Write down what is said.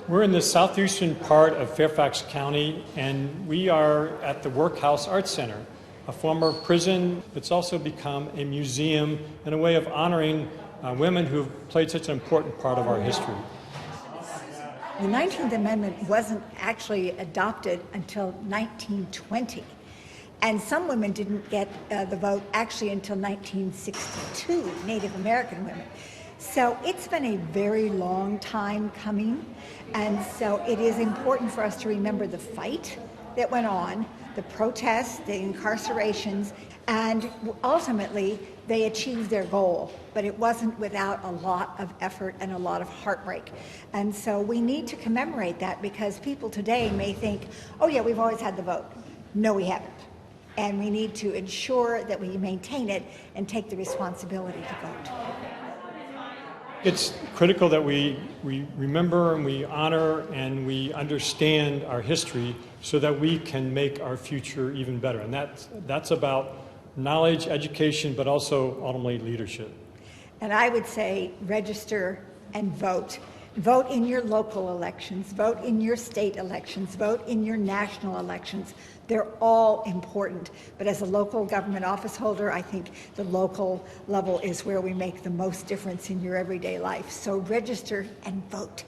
We're in the southeastern part of Fairfax County, and we are at the Workhouse Art Center, a former prison that's also become a museum and a way of honoring women who've played such an important part of our history. The 19th Amendment wasn't actually adopted until 1920. And some women didn't get the vote actually until 1962, Native American women. So it's been a very long time coming. And so it is important for us to remember the fight that went on, the protests, the incarcerations, and ultimately they achieved their goal. But it wasn't without a lot of effort and a lot of heartbreak. And so we need to commemorate that because people today may think, oh yeah, we've always had the vote. No, we haven't. And we need to ensure that we maintain it and take the responsibility to vote. It's critical that we remember and we honor and we understand our history so that we can make our future even better. And that's about knowledge, education, but also ultimately leadership. And I would say register and vote. Vote in your local elections, vote in your state elections, vote in your national elections. They're all important. But as a local government office holder, I think the local level is where we make the most difference in your everyday life. So register and vote.